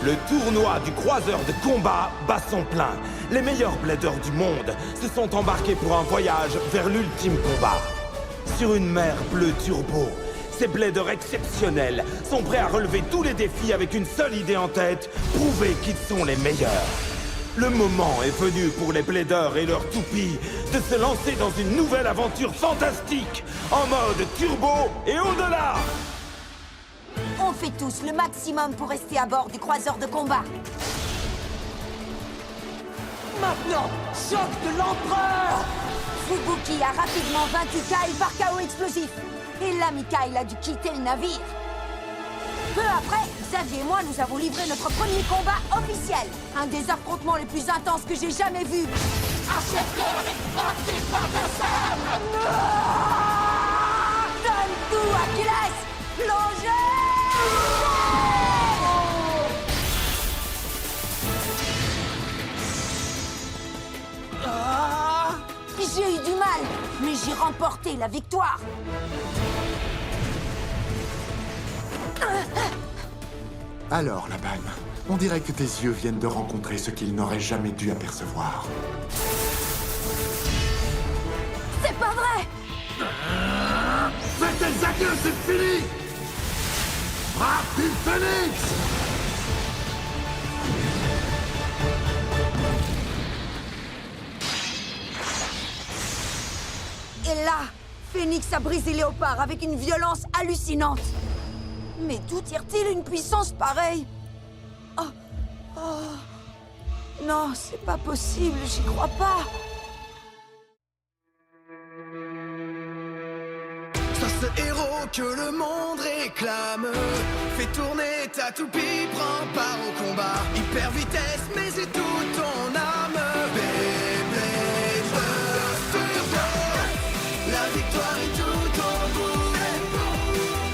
Le tournoi du croiseur de combat bat son plein. Les meilleurs bladeurs du monde se sont embarqués pour un voyage vers l'ultime combat. Sur une mer bleue turbo, ces bladeurs exceptionnels sont prêts à relever tous les défis avec une seule idée en tête, prouver qu'ils sont les meilleurs. Le moment est venu pour les bladeurs et leurs toupies de se lancer dans une nouvelle aventure fantastique, en mode turbo et au-delà. On fait tous le maximum pour rester à bord du croiseur de combat. Maintenant, choc de l'empereur! Fubuki a rapidement vaincu Kyle par chaos explosif. Et l'ami Kyle a dû quitter le navire. Peu après, Xavier et moi nous avons livré notre premier combat officiel. Un des affrontements les plus intenses que j'ai jamais vus. Donne tout, Achilles! Plongée! J'ai eu du mal, mais j'ai remporté la victoire. Alors, Laban, on dirait que tes yeux viennent de rencontrer ce qu'ils n'auraient jamais dû apercevoir. C'est pas vrai! Faites tes adieux, c'est fini! Frappe du phénix! Et là, Phoenix a brisé Léopard avec une violence hallucinante. Mais d'où tire-t-il une puissance pareille? Oh, oh. Non, c'est pas possible, j'y crois pas. Sois ce héros que le monde réclame. Fais tourner ta toupie, prends part au combat. Hyper vitesse, mais c'est tout ton âme. Beyblade Burst Turbo. La victoire est tout au bout.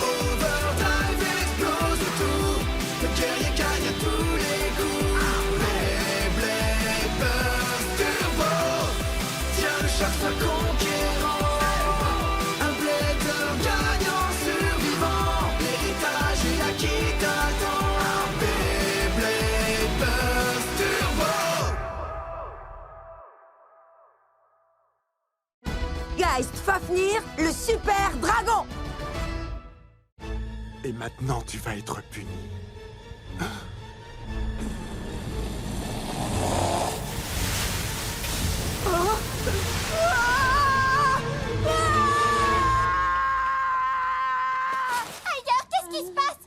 Overdrive explose tout. Le guerrier gagne à tous les coups. Beyblade Burst Turbo. Tiens, le choc soit conquérant. Un blader gagnant survivant. L'héritage est là qui t'attend. Beyblade Burst Turbo. Geist Fafnir, le super dragon! Et maintenant, tu vas être puni. Ailleurs, qu'est-ce qui se passe?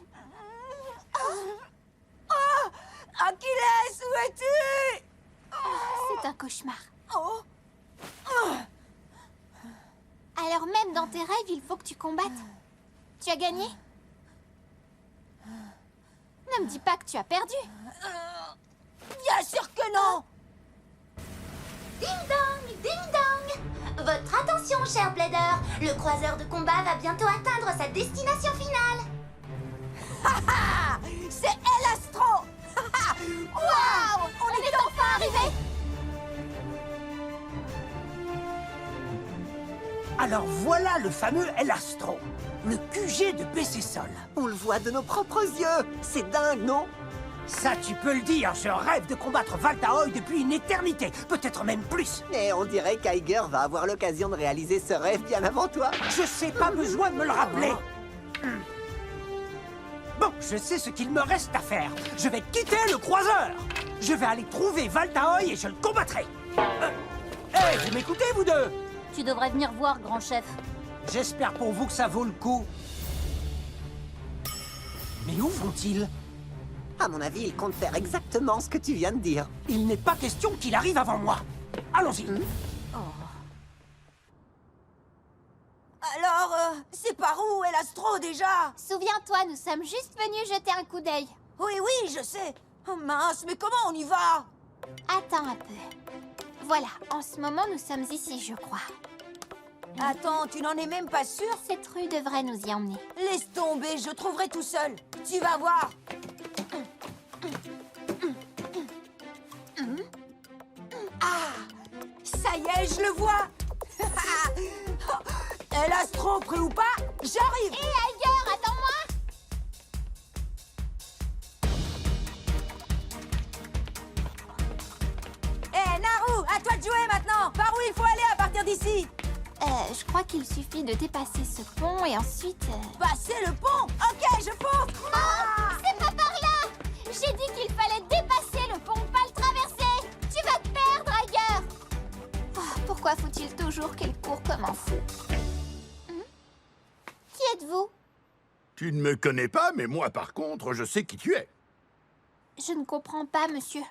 Achilles, où es-tu? C'est un cauchemar. Oh. Alors même dans tes rêves, il faut que tu combattes. Tu as gagné? Ne me dis pas que tu as perdu. Bien sûr que non! Ding dong, ding dong. Votre attention, cher Blader. Le croiseur de combat va bientôt atteindre sa destination finale. Ah! C'est El Astro! Waouh! On est enfin arrivé. Alors voilà le fameux El Astro, le QG de PC Sol. On le voit de nos propres yeux. C'est dingue, non? Ça, tu peux le dire, je rêve de combattre Valtaoi depuis une éternité, peut-être même plus. Mais on dirait qu'Iger va avoir l'occasion de réaliser ce rêve bien avant toi. Je sais, pas besoin de me le rappeler. Bon, je sais ce qu'il me reste à faire. Je vais quitter le croiseur. Je vais aller trouver Valtaoi et je le combattrai. Hé, vous m'écoutez, vous deux? Tu devrais venir voir, grand chef. J'espère pour vous que ça vaut le coup. Mais où vont-ils? À mon avis, il compte faire exactement ce que tu viens de dire. Il n'est pas question qu'il arrive avant moi. Allons-y. Alors, c'est par où El Astro déjà? Souviens-toi, nous sommes juste venus jeter un coup d'œil. Oui, oui, je sais. Oh mince, mais comment on y va? Attends un peu. Voilà, en ce moment, nous sommes ici, je crois. Attends, tu n'en es même pas sûr? Cette rue devrait nous y emmener. Laisse tomber, je trouverai tout seul. Tu vas voir. Ah, ça y est, je le vois. El Astro, prêt ou pas, j'arrive. Hé, ailleurs, attends-moi. Je crois qu'il suffit de dépasser ce pont et ensuite... Passer le pont. Ok, je fonce. Oh, c'est pas par là! J'ai dit qu'il fallait dépasser le pont, pas le traverser! Tu vas te perdre ailleurs! Oh, pourquoi faut-il toujours qu'elle court comme un fou? Qui êtes-vous? Tu ne me connais pas, mais moi, par contre, je sais qui tu es. Je ne comprends pas, monsieur.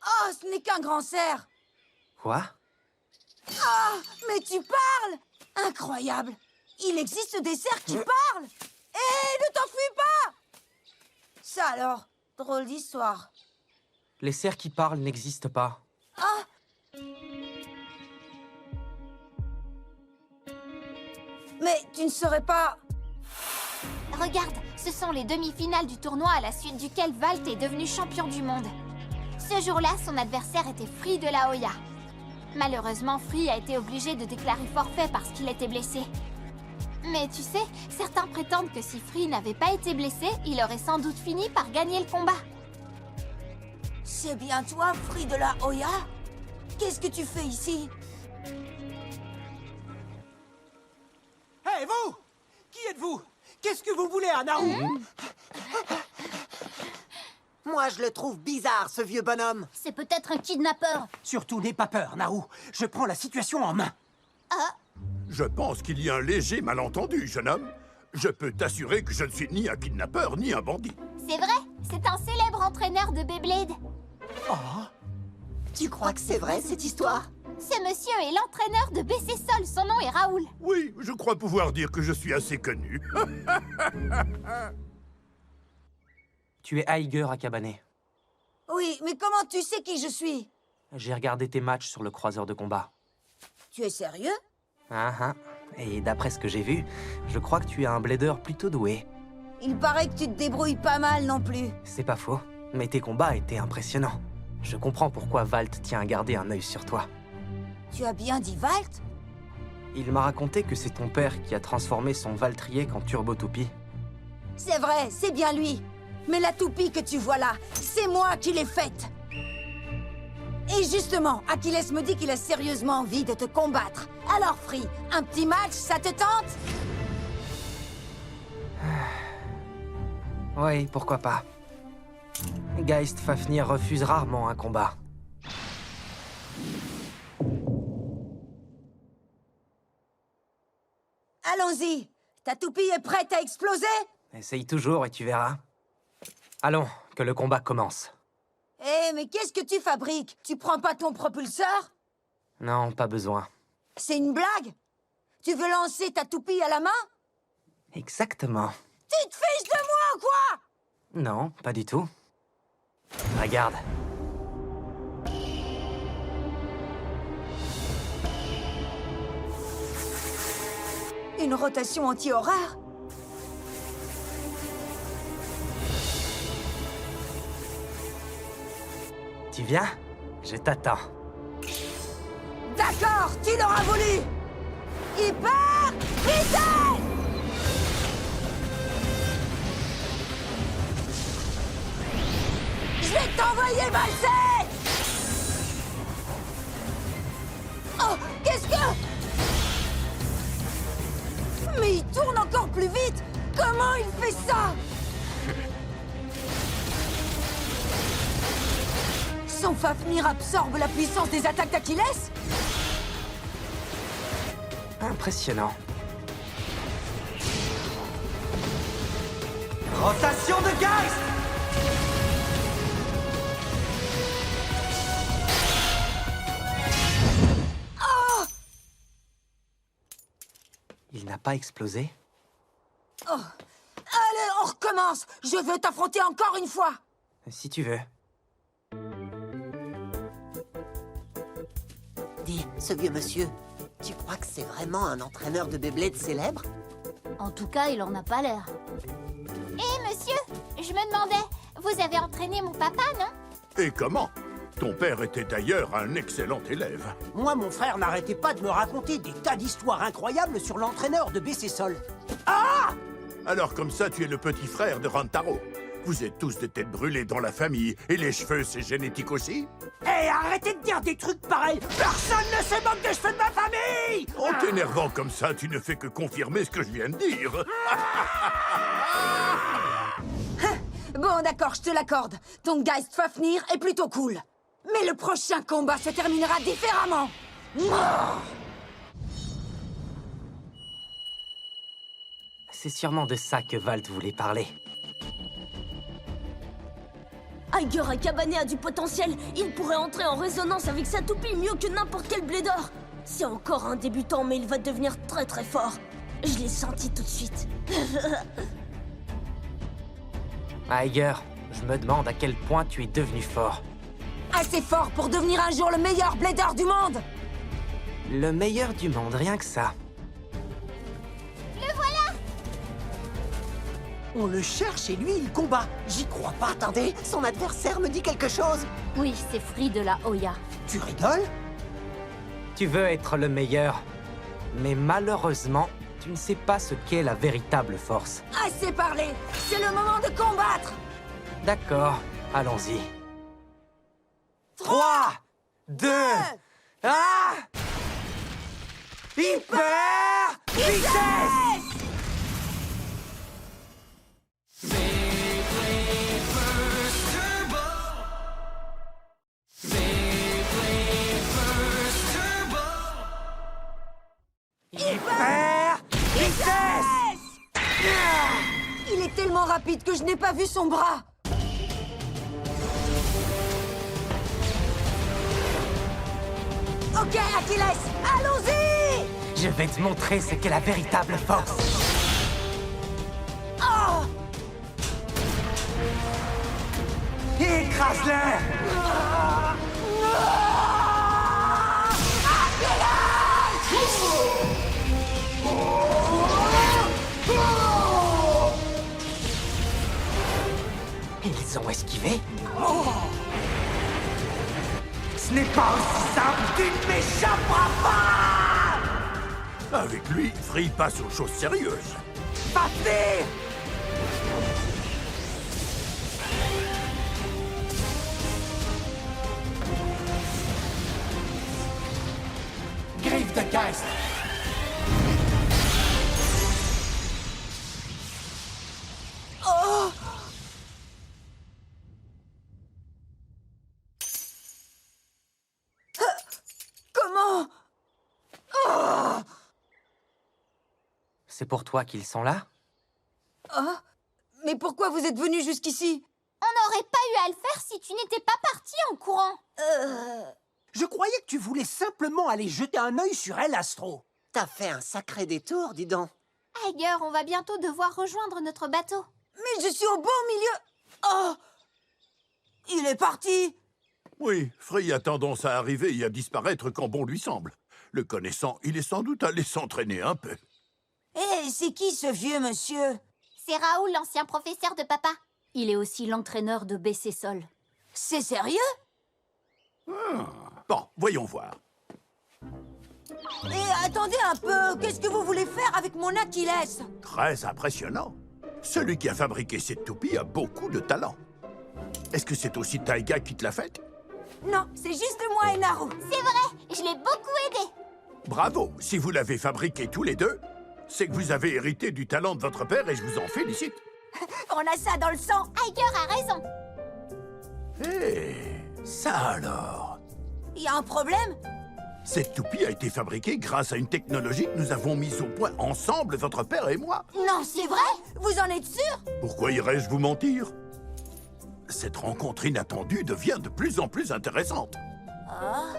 Oh, ce n'est qu'un grand cerf. Quoi? Ah, mais tu parles! Incroyable! Il existe des cerfs qui parlent! Hé, ne t'enfuis pas! Ça alors, drôle d'histoire. Les cerfs qui parlent n'existent pas. Mais tu ne serais pas... Regarde, ce sont les demi-finales du tournoi à la suite duquel Valt est devenu champion du monde. Ce jour-là, son adversaire était Free de la Hoya. Malheureusement, Free a été obligé de déclarer forfait parce qu'il était blessé. Mais tu sais, certains prétendent que si Free n'avait pas été blessé, il aurait sans doute fini par gagner le combat. C'est bien toi, Free de la Hoya? Qu'est-ce que tu fais ici? Hé, vous! Qui êtes-vous? Qu'est-ce que vous voulez à Naru? Moi, je le trouve bizarre, ce vieux bonhomme. C'est peut-être un kidnappeur. Surtout, n'aie pas peur, Naru. Je prends la situation en main. Je pense qu'il y a un léger malentendu, jeune homme. Je peux t'assurer que je ne suis ni un kidnappeur, ni un bandit. C'est vrai, c'est un célèbre entraîneur de Beyblade. Tu crois que c'est vrai, cette histoire? Ce monsieur est l'entraîneur de BC Sol, son nom est Raoul. Oui, je crois pouvoir dire que je suis assez connu. Tu es Aiger Akabane. Oui, mais comment tu sais qui je suis? J'ai regardé tes matchs sur le croiseur de combat. Tu es sérieux? Et d'après ce que j'ai vu, je crois que tu es un blader plutôt doué. Il paraît que tu te débrouilles pas mal non plus. C'est pas faux, mais tes combats étaient impressionnants. Je comprends pourquoi Valt tient à garder un œil sur toi. Tu as bien dit Valt? Il m'a raconté que c'est ton père qui a transformé son Valtriek en Turbo Toupie. C'est vrai, c'est bien lui. Mais la toupie que tu vois là, c'est moi qui l'ai faite. Et justement, Achilles me dit qu'il a sérieusement envie de te combattre. Alors, Free, un petit match, ça te tente? Oui, pourquoi pas. Geist Fafnir refuse rarement un combat. Allons-y. Ta toupie est prête à exploser? Essaye toujours et tu verras. Allons, que le combat commence. Eh, mais qu'est-ce que tu fabriques? Tu prends pas ton propulseur? Non, pas besoin. C'est une blague? Tu veux lancer ta toupie à la main? Exactement. Tu te fiches de moi ou quoi? Non, pas du tout. Regarde. Une rotation anti-horreur? Tu viens? Je t'attends. D'accord, tu l'auras voulu! Hyper vitesse! Je vais t'envoyer valser! Oh, qu'est-ce que... Mais il tourne encore plus vite! Comment il fait ça? Son Fafnir absorbe la puissance des attaques d'Achilles? Impressionnant. Rotation de Geist! Oh! Il n'a pas explosé? Oh. Allez, on recommence! Je veux t'affronter encore une fois! Si tu veux. Dis, ce vieux monsieur, tu crois que c'est vraiment un entraîneur de Beyblade célèbre? En tout cas, il en a pas l'air. Je me demandais, vous avez entraîné mon papa, non? Et comment? Ton père était d'ailleurs un excellent élève. Moi, mon frère n'arrêtait pas de me raconter des tas d'histoires incroyables sur l'entraîneur de BC Sol. Ah! Alors comme ça, tu es le petit frère de Rantaro. Vous êtes tous des têtes brûlées dans la famille, et les cheveux, c'est génétique aussi? Hé, arrêtez de dire des trucs pareils! Personne ne se moque des cheveux de ma famille! En t'énervant comme ça, tu ne fais que confirmer ce que je viens de dire. Bon, d'accord, je te l'accorde. Ton Geist Fafnir est plutôt cool. Mais le prochain combat se terminera différemment. C'est sûrement de ça que Valt voulait parler. Aiger Akabané a du potentiel. Il pourrait entrer en résonance avec sa toupie mieux que n'importe quel blédor. C'est encore un débutant, mais il va devenir très très fort. Je l'ai senti tout de suite. Aiger, je me demande à quel point tu es devenu fort. Assez fort pour devenir un jour le meilleur blédor du monde. Le meilleur du monde, rien que ça. Le voilà! On le cherche et lui, il combat. J'y crois pas. Attendez, son adversaire me dit quelque chose. Oui, c'est Free de la Hoya. Tu rigoles? Tu veux être le meilleur, mais malheureusement, tu ne sais pas ce qu'est la véritable force. Assez parlé. C'est le moment de combattre. D'accord, allons-y. 3, 2, 1... Hyper vitesse! Hyper vitesse! Il est tellement rapide que je n'ai pas vu son bras. Ok, Achilles, allons-y! Je vais te montrer ce qu'est la véritable force. Oh! Écrase-le! Ils ont esquivé. Ce n'est pas aussi simple, tu ne m'échapperas pas! Avec lui, Free passe aux choses sérieuses. Fafnir! Griffe de Geist! Comment? C'est pour toi qu'ils sont là? Oh? Mais pourquoi vous êtes venu jusqu'ici? On n'aurait pas eu à le faire si tu n'étais pas parti en courant. Je croyais que tu voulais simplement aller jeter un œil sur El Astro. T'as fait un sacré détour, dis donc. Aiger, on va bientôt devoir rejoindre notre bateau. Mais je suis au beau milieu. Oh! Il est parti. Oui, Free a tendance à arriver et à disparaître quand bon lui semble. Le connaissant, il est sans doute allé s'entraîner un peu. Hé, c'est qui ce vieux monsieur? C'est Raoul, l'ancien professeur de papa. Il est aussi l'entraîneur de BC Sol. C'est sérieux? Bon, voyons voir. Et attendez un peu, qu'est-ce que vous voulez faire avec mon Achilles? Très impressionnant. Celui qui a fabriqué cette toupie a beaucoup de talent. Est-ce que c'est aussi Taiga qui te l'a faite? Non, c'est juste moi et Naru. C'est vrai, je l'ai beaucoup aidé. Bravo! Si vous l'avez fabriqué tous les deux, c'est que vous avez hérité du talent de votre père et je vous en félicite. On a ça dans le sang. Aiger a raison. Hé, ça alors? Il y a un problème? Cette toupie a été fabriquée grâce à une technologie que nous avons mise au point ensemble, votre père et moi. Non, c'est vrai? Vous en êtes sûr? Pourquoi irais-je vous mentir? Cette rencontre inattendue devient de plus en plus intéressante. Ah.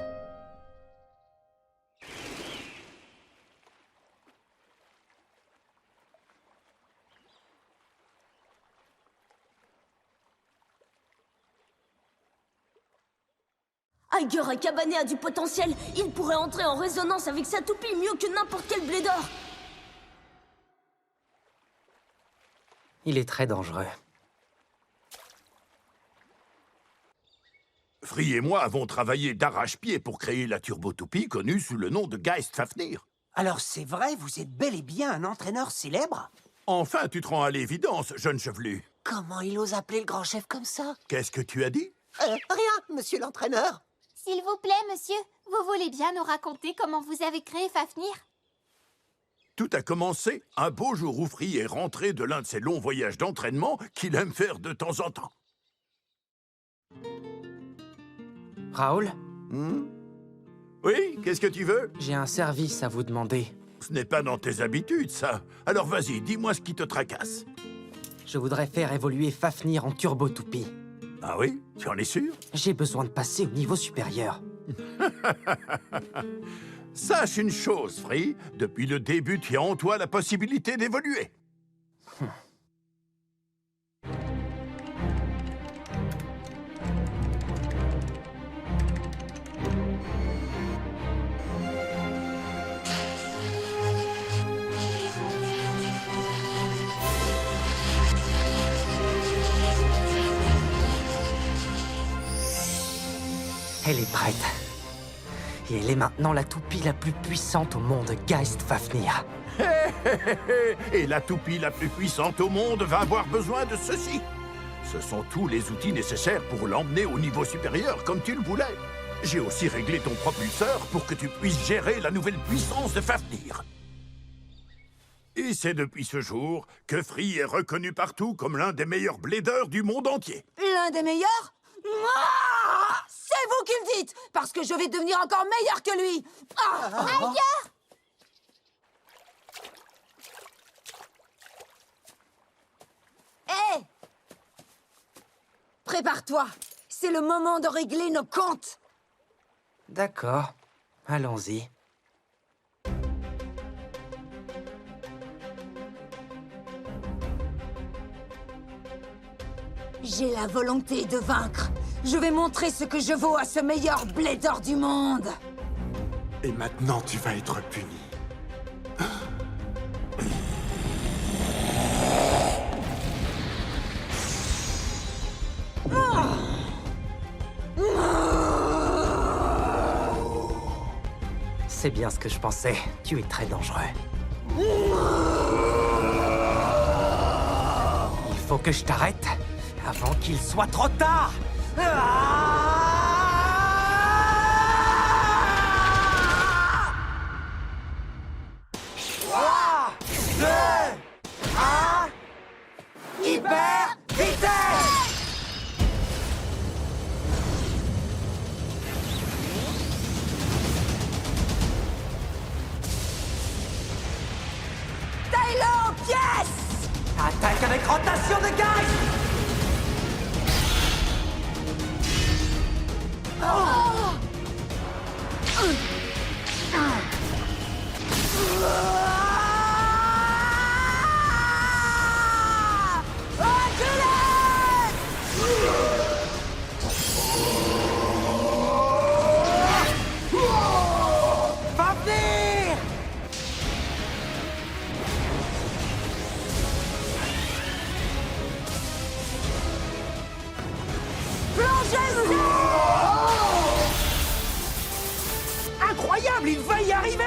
Aiger Akabané a du potentiel. Il pourrait entrer en résonance avec sa toupie mieux que n'importe quel blédor. Il est très dangereux. Free et moi avons travaillé d'arrache-pied pour créer la Turbo-Toupie connue sous le nom de Geist Fafnir. Alors c'est vrai, vous êtes bel et bien un entraîneur célèbre? Enfin, tu te rends à l'évidence, jeune chevelu. Comment il ose appeler le grand chef comme ça? Qu'est-ce que tu as dit? Rien, monsieur l'entraîneur. S'il vous plaît, monsieur, vous voulez bien nous raconter comment vous avez créé Fafnir? Tout a commencé un beau jour où Free est rentré de l'un de ses longs voyages d'entraînement qu'il aime faire de temps en temps. Raoul, Oui, qu'est-ce que tu veux? j'ai un service à vous demander. Ce n'est pas dans tes habitudes, ça. Alors vas-y, dis-moi ce qui te tracasse. Je voudrais faire évoluer Fafnir en Turbo-Toupie. Ah oui? Tu en es sûr? J'ai besoin de passer au niveau supérieur. Sache une chose, Free. Depuis le début, tu as en toi la possibilité d'évoluer. Elle est prête. Et elle est maintenant la toupie la plus puissante au monde, Geist Fafnir. Et la toupie la plus puissante au monde va avoir besoin de ceci. Ce sont tous les outils nécessaires pour l'emmener au niveau supérieur, comme tu le voulais. J'ai aussi réglé ton propulseur pour que tu puisses gérer la nouvelle puissance de Fafnir. Et c'est depuis ce jour que Free est reconnu partout comme l'un des meilleurs bladers du monde entier. L'un des meilleurs? C'est vous qui le dites, parce que je vais devenir encore meilleur que lui. Tiger! Hé! Prépare-toi, c'est le moment de régler nos comptes. D'accord, allons-y. J'ai la volonté de vaincre. Je vais montrer ce que je vaux à ce meilleur blader du monde. Et maintenant, tu vas être puni. C'est bien ce que je pensais. Tu es très dangereux. Il faut que je t'arrête avant qu'il soit trop tard. 3, 2, 1, hyper vitesse! Tailo, pièce! Attaque avec rotation de Geist! Fafnir! Incroyable, il va y arriver!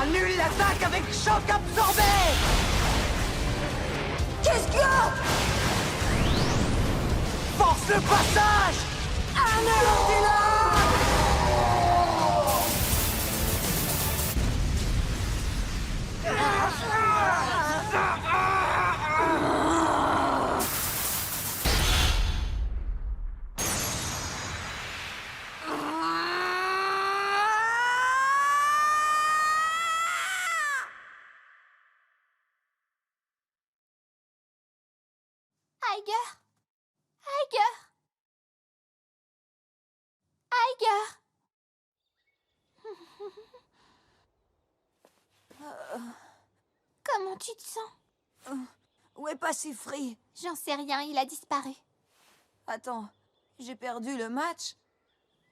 Annule l'attaque avec choc absorbé! Qu'est-ce qu'il y a? Force le passage! Anéantis-le! Tiger! Tiger! Tiger! Comment tu te sens? Où est passé Free? J'en sais rien, il a disparu. Attends, j'ai perdu le match?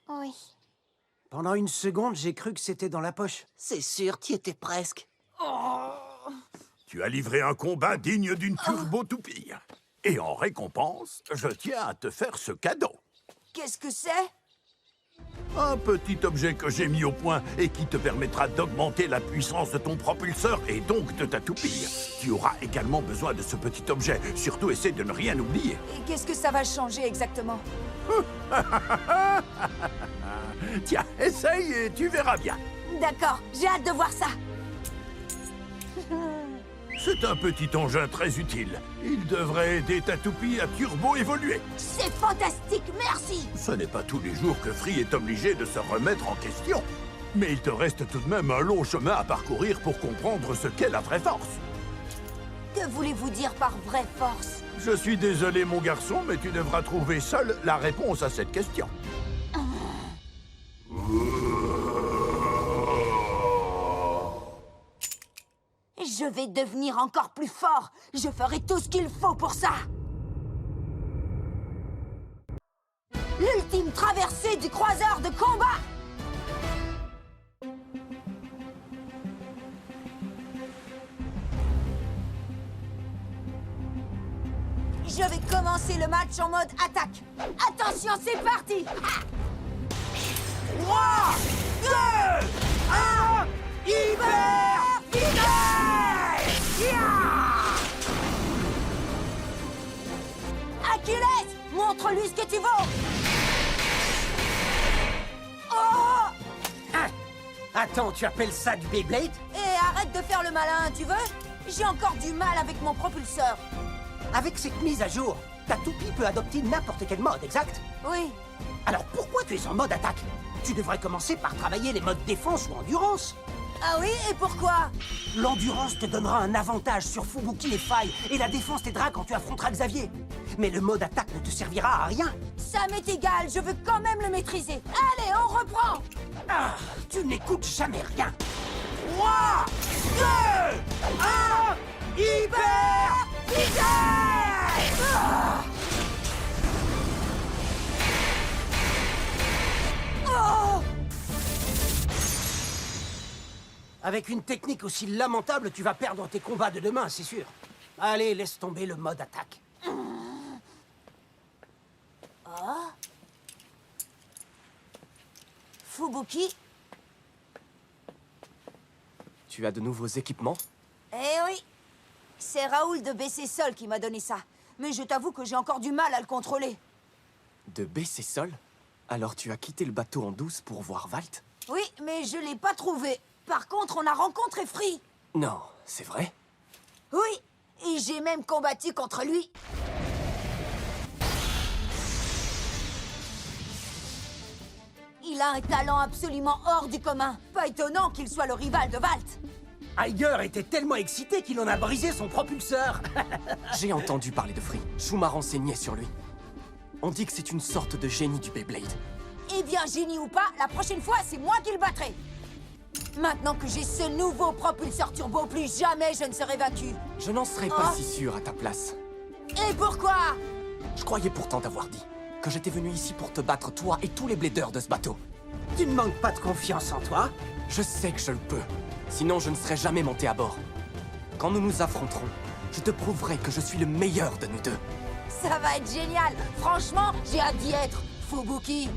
Oui. Pendant une seconde, j'ai cru que c'était dans la poche. C'est sûr, t'y étais presque. Tu as livré un combat digne d'une turbo-toupie. Et en récompense, je tiens à te faire ce cadeau. Qu'est-ce que c'est? Un petit objet que j'ai mis au point et qui te permettra d'augmenter la puissance de ton propulseur et donc de ta toupie. Tu auras également besoin de ce petit objet. Surtout, essaie de ne rien oublier. Et qu'est-ce que ça va changer exactement? Tiens, essaye et tu verras bien. D'accord, j'ai hâte de voir ça. C'est un petit engin très utile. Il devrait aider ta toupie à turbo-évoluer. C'est fantastique, merci. Ce n'est pas tous les jours que Free est obligé de se remettre en question. Mais il te reste tout de même un long chemin à parcourir pour comprendre ce qu'est la vraie force. Que voulez-vous dire par vraie force? Je suis désolé, mon garçon, mais tu devras trouver seul la réponse à cette question. Je vais devenir encore plus fort. Je ferai tout ce qu'il faut pour ça. L'ultime traversée du croiseur de combat. Je vais commencer le match en mode attaque. Attention, c'est parti. 3, 2, 1, hyper vitesse! Achilles, montre-lui ce que tu vaux. Oh! Attends, tu appelles ça du Beyblade? Et arrête de faire le malin, tu veux? J'ai encore du mal avec mon propulseur. Avec cette mise à jour, ta toupie peut adopter n'importe quel mode, exact? Oui. Alors pourquoi tu es en mode attaque? Tu devrais commencer par travailler les modes défense ou endurance. Ah oui, et pourquoi? L'endurance te donnera un avantage sur Fubuki et Faille, et la défense t'aidera quand tu affronteras Xavier. Mais le mode attaque ne te servira à rien. Ça m'est égal, je veux quand même le maîtriser. Allez, on reprend. Ah, tu n'écoutes jamais rien. 3, 2, 1, hyper vitesse! Oh! Avec une technique aussi lamentable, tu vas perdre tes combats de demain, c'est sûr. Allez, laisse tomber le mode attaque. Oh. Fubuki? Tu as de nouveaux équipements? Eh oui. C'est Raoul de BC Sol qui m'a donné ça. Mais je t'avoue que j'ai encore du mal à le contrôler. De BC Sol? Alors tu as quitté le bateau en douce pour voir Valt? Oui, mais je l'ai pas trouvé. Par contre, on a rencontré Free. Non, c'est vrai? Oui, et j'ai même combattu contre lui. Il a un talent absolument hors du commun. Pas étonnant qu'il soit le rival de Valt. Iger était tellement excité qu'il en a brisé son propulseur. J'ai entendu parler de Free. Chou m'a renseigné sur lui. On dit que c'est une sorte de génie du Beyblade. Eh bien, génie ou pas, la prochaine fois, c'est moi qui le battrai. Maintenant que j'ai ce nouveau propulseur turbo, plus jamais je ne serai vaincu. Je n'en serais pas si sûr à ta place. Et pourquoi? Je croyais pourtant t'avoir dit que j'étais venu ici pour te battre, toi et tous les bladers de ce bateau. Tu ne manques pas de confiance en toi? Je sais que je le peux. Sinon, je ne serais jamais monté à bord. Quand nous nous affronterons, je te prouverai que je suis le meilleur de nous deux. Ça va être génial. Franchement, j'ai hâte d'y être, Fubuki.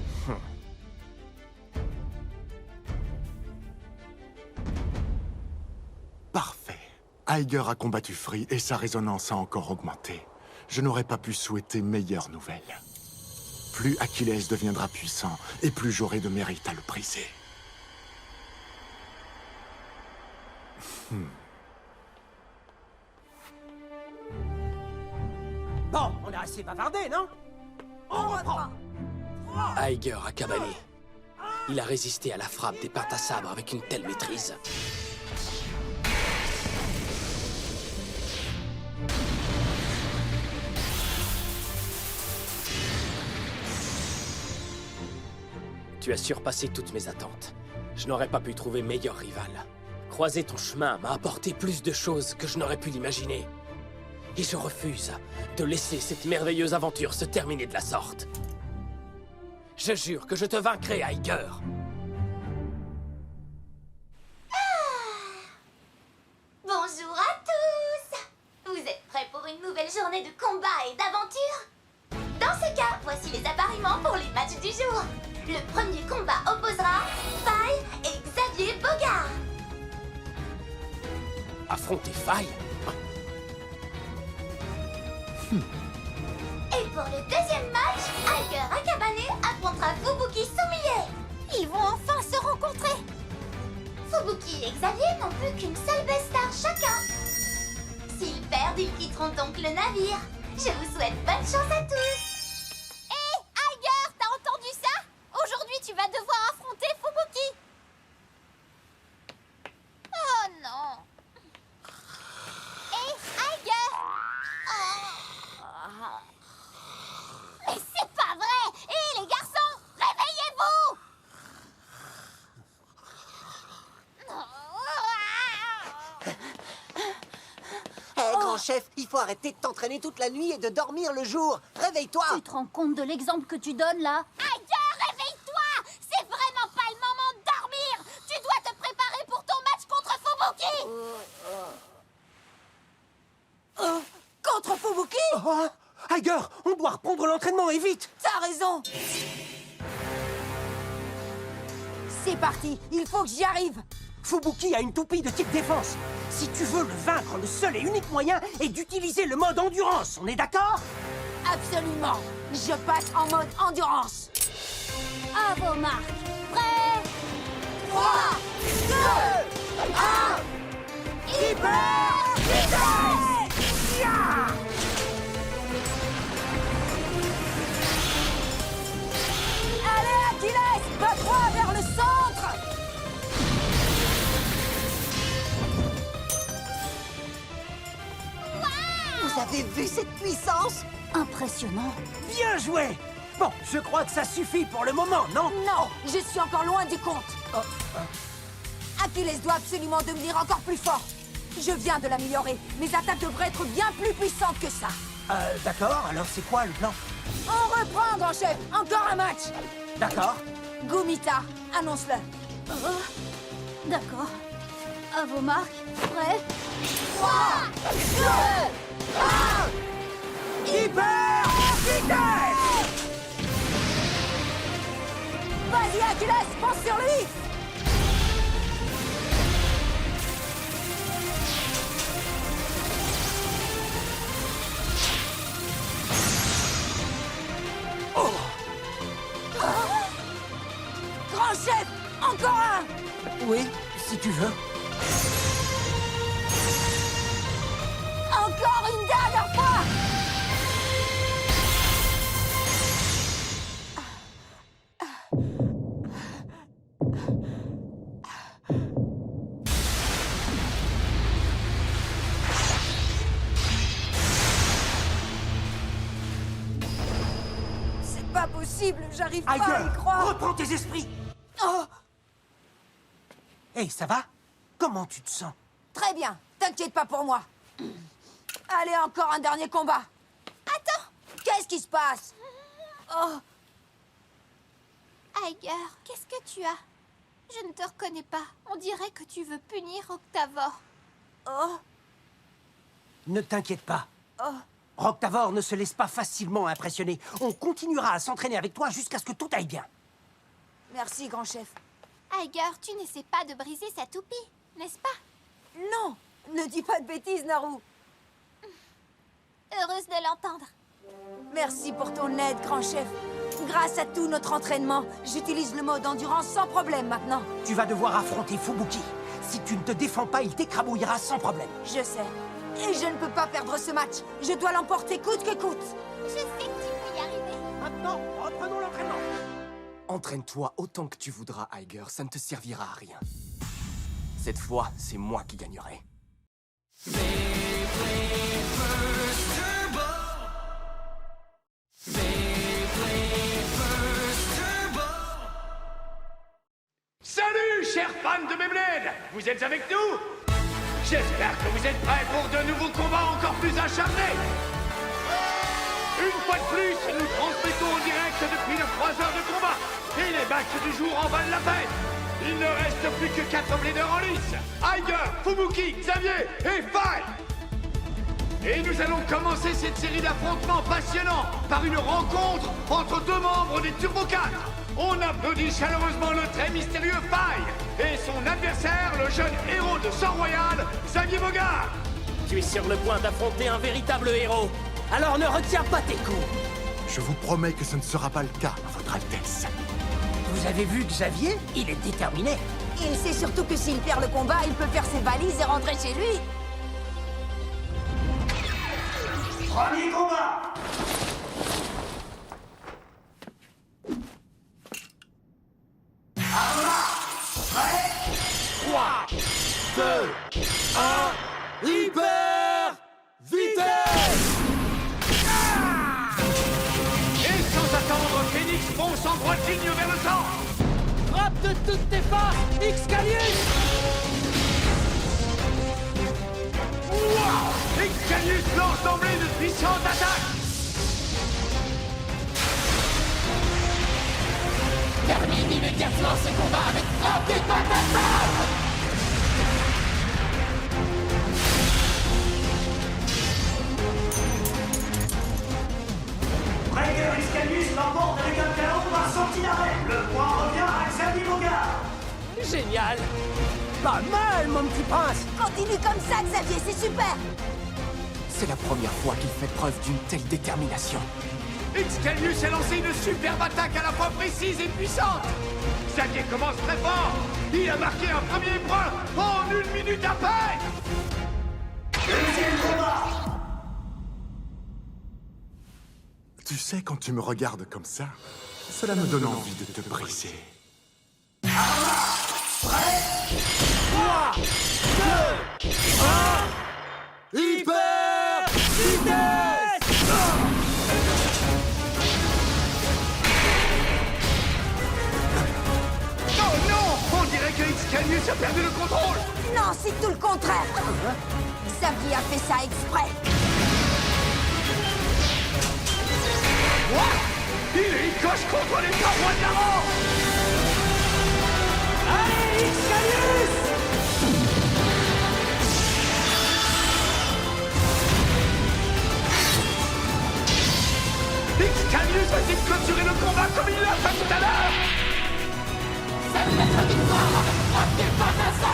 Parfait. Iger a combattu Free et sa résonance a encore augmenté. Je n'aurais pas pu souhaiter meilleure nouvelle. Plus Achilles deviendra puissant, et plus j'aurai de mérite à le briser. Bon, on a assez bavardé, non? On reprend. Iger a cavané. Il a résisté à la frappe des pintes à sabre avec une telle maîtrise. Tu as surpassé toutes mes attentes. Je n'aurais pas pu trouver meilleur rival. Croiser ton chemin m'a apporté plus de choses que je n'aurais pu l'imaginer. Et je refuse de laisser cette merveilleuse aventure se terminer de la sorte. Je jure que je te vaincrai, Iger. Bonjour à tous! Vous êtes prêts pour une nouvelle journée de combat et jour. Le premier combat opposera Faye et Xavier Bogard. Affronter Faye? Et pour le deuxième match, Aiger Akabane affrontera Fubuki Sumie. Ils vont enfin se rencontrer. Fubuki et Xavier n'ont plus qu'une seule best star chacun. S'ils perdent, ils quitteront donc le navire. Je vous souhaite bonne chance à tous. Hé, Aiger, t'as entendu ça? Aujourd'hui, tu vas devoir affronter Fubuki. Oh non. Hé, Aiger. Mais c'est pas vrai! Hé, les garçons, réveillez-vous! Hé, grand chef, il faut arrêter de t'entraîner toute la nuit et de dormir le jour. Réveille-toi. Tu te rends compte de l'exemple que tu donnes là? Aiger, réveille-toi! C'est vraiment pas le moment de dormir! Tu dois te préparer pour ton match contre Fubuki! Contre Fubuki? Oh, Aiger, on doit reprendre l'entraînement et vite. T'as raison. C'est parti, il faut que j'y arrive. Fubuki a une toupie de type défense. Si tu veux le vaincre, le seul et unique moyen est d'utiliser le mode endurance. On est d'accord? Absolument. Je passe en mode endurance. À vos marques. Prêt? 3, 2, 1. Hyper vitesse! Ya! Allez, Achilles, bat-toi vers le centre. Vous avez vu cette puissance? Impressionnant. Bien joué. Bon, je crois que ça suffit pour le moment, non? Non, je suis encore loin du compte. Achilles doit absolument devenir encore plus fort. Je viens de l'améliorer. Mes attaques devraient être bien plus puissantes que ça. D'accord, alors c'est quoi le plan? On reprend, grand chef. Encore un match. D'accord. Gumita, annonce-le. D'accord. À vos marques. Prêt? 3, 2, 1. Hyper vitesse! Vas-y, Achilles, fonce sur lui. Grand chef, encore un. Oui, si tu veux. Encore une dernière fois. C'est pas possible, j'arrive pas à y Aiger, croire. reprends tes esprits. Oh, Hey, ça va? Comment tu te sens? très bien, t'inquiète pas pour moi. Allez, encore un dernier combat. Attends, qu'est-ce qui se passe? Oh, Aiger, qu'est-ce que tu as? Je ne te reconnais pas. On dirait que tu veux punir Octavor. oh, Ne t'inquiète pas. oh. Roctavor ne se laisse pas facilement impressionner. On continuera à s'entraîner avec toi jusqu'à ce que tout aille bien. Merci, grand chef. Aiger, tu n'essaies pas de briser sa toupie, n'est-ce pas? Non, ne dis pas de bêtises, Naru. Heureuse de l'entendre. Merci pour ton aide, grand chef. Grâce à tout notre entraînement, j'utilise le mode endurance sans problème maintenant. Tu vas devoir affronter Fubuki. Si tu ne te défends pas, il t'écrabouillera sans problème. Je sais. Et je ne peux pas perdre ce match. Je dois l'emporter coûte que coûte. Je sais que tu peux y arriver. Maintenant, reprenons l'entraînement. Entraîne-toi autant que tu voudras, Aiger, ça ne te servira à rien. Cette fois, c'est moi qui gagnerai. Salut, chers fans de Beyblade! Vous êtes avec nous? J'espère que vous êtes prêts pour de nouveaux combats encore plus acharnés! Une fois de plus, nous transmettons en direct depuis les 3 heures de combat! Et les matchs du jour en valent la peine! Il ne reste plus que 4 bladers en lice! Aiger, Fubuki, Xavier et Faye! Et nous allons commencer cette série d'affrontements passionnants par une rencontre entre deux membres des Turbo 4. On applaudit chaleureusement le très mystérieux Faille et son adversaire, le jeune héros de Sang Royal, Xavier Bogard. Tu es sur le point d'affronter un véritable héros. Alors ne retiens pas tes coups. Je vous promets que ce ne sera pas le cas, Votre Altesse. Vous avez vu Xavier? Il est déterminé. Il sait surtout que s'il perd le combat, il peut faire ses valises et rentrer chez lui. Premier combat! Prêt? 3, 2, 1, hyper vitesse! Et sans attendre, Phoenix fonce en droite ligne vers le centre. Frappe de toutes tes forces, Excalius! Wow! Excalius lance d'emblée de puissantes attaques. Termine immédiatement ce combat avec frappe et patate. Ranger Excalius l'emporte avec un KO par sortie d'arrêt. Le point revient à Xavier Bogard. Génial! Pas mal, mon petit prince. Continue comme ça, Xavier, c'est super. C'est la première fois qu'il fait preuve d'une telle détermination. Excalius a lancé une superbe attaque à la fois précise et puissante. Xavier commence très fort. Il a marqué un premier point en 1 minute à peine. Deuxième combat. Tu sais, quand tu me regardes comme ça, cela me donne envie de te briser. 3, 2, 1, hyper vitesse! Oh non! On dirait que Excalius a perdu le contrôle. Non, c'est tout le contraire. Xavier a fait ça exprès. Il coche contre les parois de la mort. Allez, Excalius! Excalius va-t-il clôturer le combat comme il l'a fait tout à l'heure? C'est notre victoire avec frappe et patate.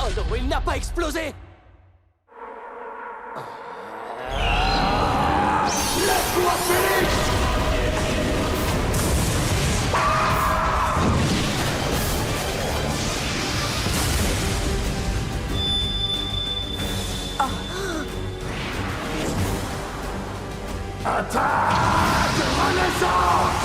Oh non, il n'a pas explosé! Laisse-moi Félix! Attaque Renaissance!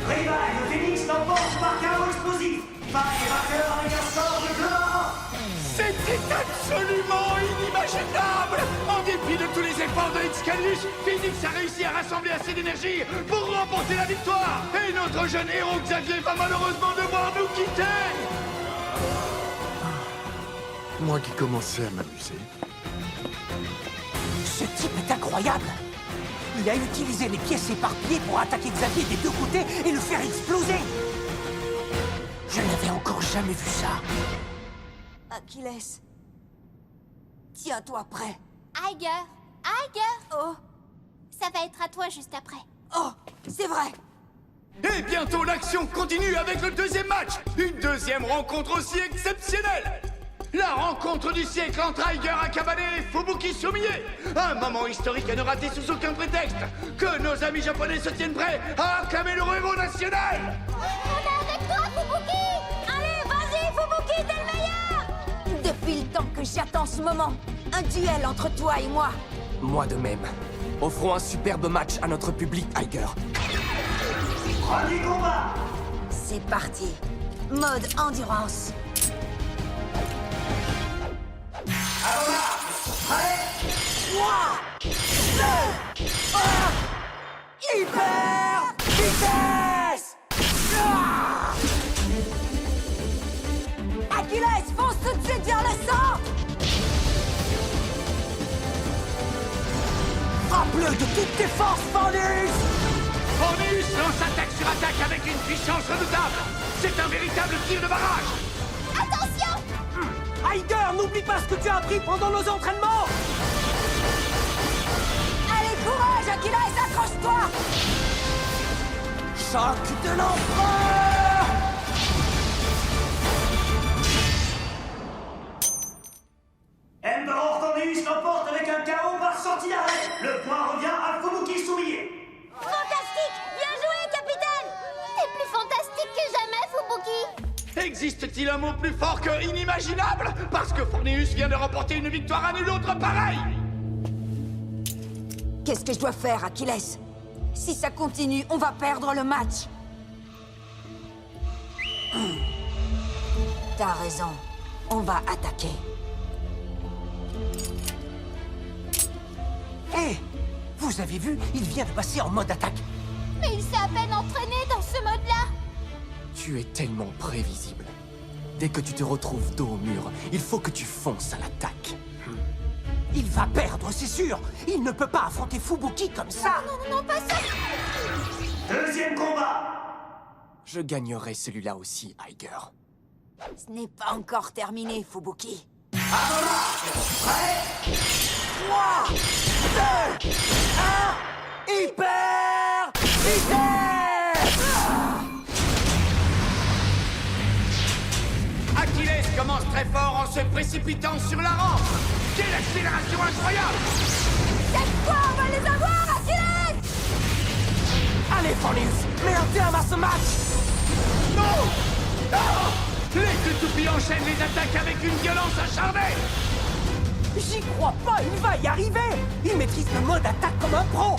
Rival de Phoenix l'emporte par KO explosif. Faille est vainqueur avec un score de gloire. C'était absolument inimaginable! En dépit de tous les efforts de Excalius, Phoenix a réussi à rassembler assez d'énergie pour remporter la victoire! Et notre jeune héros Xavier va malheureusement devoir nous quitter! Moi qui commençais à m'amuser. Ce type est incroyable. Il a utilisé les pièces éparpillées pour attaquer Xavier des deux côtés et le faire exploser. Je n'avais encore jamais vu ça. Achilles. Tiens-toi prêt. Aiger! Aiger! Oh, Ça va être à toi juste après. oh, c'est vrai. Et bientôt l'action continue avec le deuxième match! Une deuxième rencontre aussi exceptionnelle! La rencontre du siècle entre Aiger Akabane et Fubuki Sumiye! Un moment historique à ne rater sous aucun prétexte! Que nos amis japonais se tiennent prêts à acclamer le héros national! On est avec toi, Fubuki! Allez, vas-y, Fubuki, t'es le meilleur! Depuis le temps que j'attends ce moment. Un duel entre toi et moi. Moi de même. Offrons un superbe match à notre public, Aiger. Premier combat. C'est parti. Mode endurance. Prêt? 3, 2, 1, hyper vitesse! Achilles, fonce tout de suite vers Frappe-le de toutes tes forces, Fornus! Fornus lance attaque sur attaque avec une puissance redoutable. C'est un véritable tir de barrage. Attention! Aiger, n'oublie pas ce que tu as appris pendant nos entraînements! Allez, courage, Achilles, accroche-toi! Choc de l'empereur! Emperor Fornus l'emporte avec un KO par sortie d'arrêt. Le point revient à Fubuki Sumiye. Fantastique! Bien joué, capitaine! T'es plus fantastique que jamais, Fubuki! Existe-t-il un mot plus fort que inimaginable? Parce que Fornus vient de remporter une victoire à nul autre pareil. Qu'est-ce que je dois faire, Achilles? Si ça continue, on va perdre le match. T'as raison. On va attaquer. Hé! Vous avez vu? Il vient de passer en mode attaque. Mais il s'est à peine entraîné dans ce mode-là! Tu es tellement prévisible. Dès que tu te retrouves dos au mur, il faut que tu fonces à l'attaque. Il va perdre, c'est sûr! Il ne peut pas affronter Fubuki comme ça! Non, pas ça! Deuxième combat. Je gagnerai celui-là aussi, Aiger. Ce n'est pas encore terminé, Fubuki. 3, 2, 1, hyper! Achilles commence très fort en se précipitant sur la rampe. Quelle accélération incroyable! Cette fois, on va les avoir, Achilles! Allez, Fornus, mets un terme à ce match! Non! Non! Les deux toupies enchaînent les attaques avec une violence acharnée! J'y crois pas, il va y arriver! Il maîtrise le mode attaque comme un pro!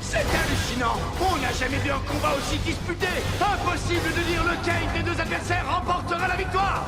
C'est hallucinant! On n'a jamais vu un combat aussi disputé! Impossible de dire lequel des deux adversaires remportera la victoire!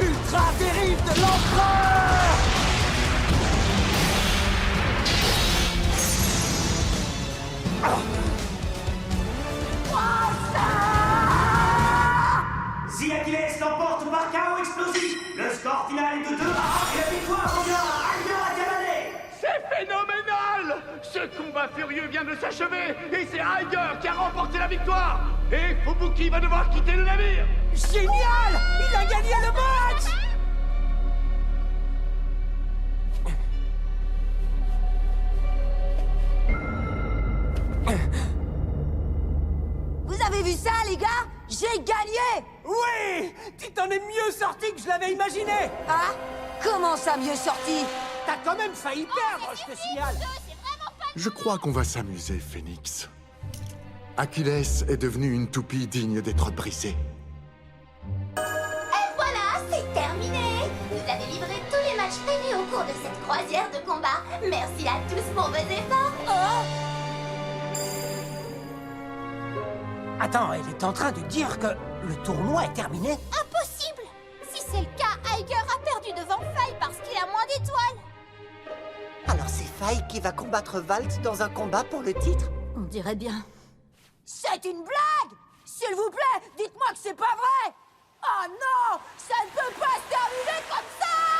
Ultra dérive de l'empereur! Si Achilles l'emporte par KO explosif, le score final est de 2-1 et la victoire revient à Aiger Akabane. C'est phénoménal! Ce combat furieux vient de s'achever et c'est Aiger qui a remporté la victoire! Et Fubuki va devoir quitter le navire! Génial! Il a gagné le match! Vous avez vu ça, les gars? J'ai gagné! Oui! Tu t'en es mieux sorti que je l'avais imaginé! Ah? Comment ça, mieux sorti? T'as quand même failli perdre, je te signale! Je crois qu'on va s'amuser, Phoenix. Achilles est devenu une toupie digne d'être brisée. Et voilà, c'est terminé. Vous avez livré tous les matchs prévus au cours de cette croisière de combat. Merci à tous pour vos efforts. Attends, elle est en train de dire que le tournoi est terminé? Impossible! Si c'est le cas, Aiger a perdu devant Faye parce qu'il a moins d'étoiles. Alors c'est Faye qui va combattre Valt dans un combat pour le titre? On dirait bien. C'est une blague! S'il vous plaît, dites-moi que c'est pas vrai! Oh non! Ça ne peut pas se terminer comme ça!